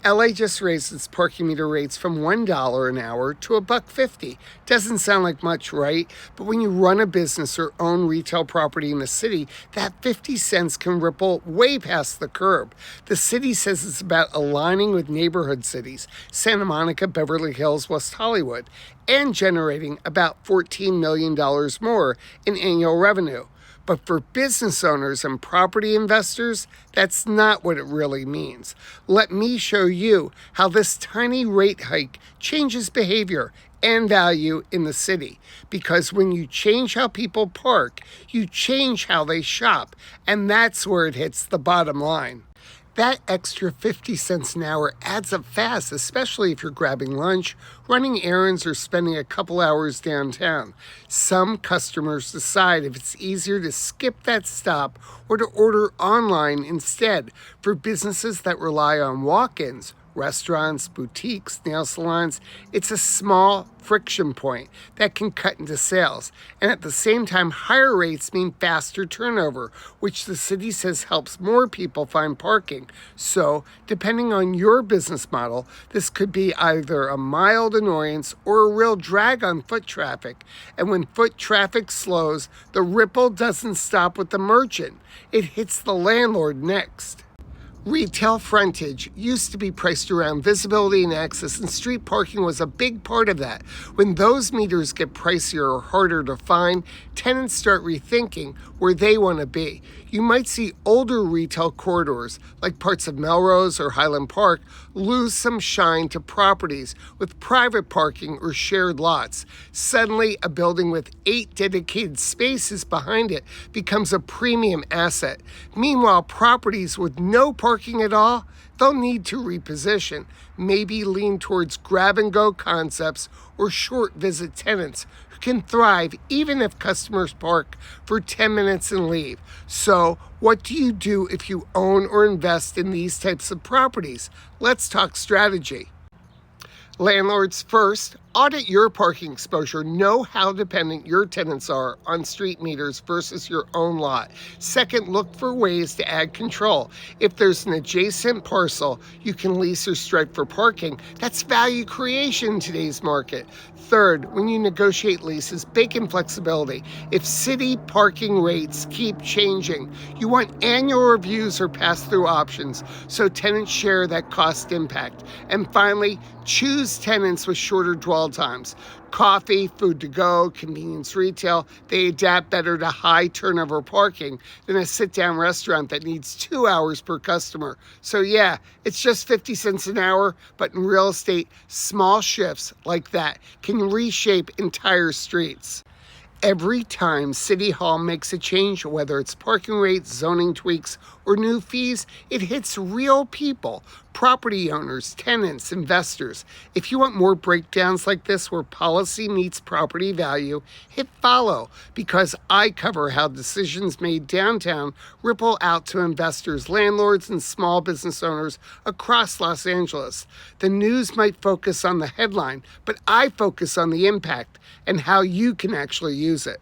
LA just raised its parking meter rates from $1 an hour to $1.50. Doesn't sound like much, right? But when you run a business or own retail property in the city, that 50 cents can ripple way past the curb. The city says it's about aligning with neighborhood cities, Santa Monica, Beverly Hills, West Hollywood, and generating about $14 million more in annual revenue. But for business owners and property investors, that's not what it really means. Let me show you how this tiny rate hike changes behavior and value in the city. Because when you change how people park, you change how they shop, and that's where it hits the bottom line. That extra 50 cents an hour adds up fast, especially if you're grabbing lunch, running errands, or spending a couple hours downtown. Some customers decide if it's easier to skip that stop or to order online instead. For businesses that rely on walk-ins, restaurants, boutiques, nail salons, it's a small friction point that can cut into sales. And at the same time, higher rates mean faster turnover, which the city says helps more people find parking. So, depending on your business model, this could be either a mild annoyance or a real drag on foot traffic. And when foot traffic slows, the ripple doesn't stop with the merchant. It hits the landlord next. Retail frontage used to be priced around visibility and access, and street parking was a big part of that. When those meters get pricier or harder to find, tenants start rethinking where they want to be. You might see older retail corridors, like parts of Melrose or Highland Park, lose some shine to properties with private parking or shared lots. Suddenly, a building with 8 dedicated spaces behind it becomes a premium asset. Meanwhile, properties with no parking at all, they'll need to reposition, maybe lean towards grab-and-go concepts or short-visit tenants who can thrive even if customers park for 10 minutes and leave. So, what do you do if you own or invest in these types of properties? Let's talk strategy. Landlords, first, audit your parking exposure. Know how dependent your tenants are on street meters versus your own lot. Second, look for ways to add control. If there's an adjacent parcel you can lease or strike for parking, that's value creation in today's market. Third, when you negotiate leases, bake in flexibility. If city parking rates keep changing, you want annual reviews or pass-through options so tenants share that cost impact. And finally, choose tenants with shorter dwell times. Coffee, food to go, convenience retail, they adapt better to high turnover parking than a sit-down restaurant that needs 2 hours per customer. So yeah, it's just 50 cents an hour, but in real estate, small shifts like that can reshape entire streets. Every time City Hall makes a change, whether it's parking rates, zoning tweaks, or new fees, it hits real people, property owners, tenants, investors. If you want more breakdowns like this where policy meets property value, hit follow, because I cover how decisions made downtown ripple out to investors, landlords, and small business owners across Los Angeles. The news might focus on the headline, but I focus on the impact and how you can actually use it.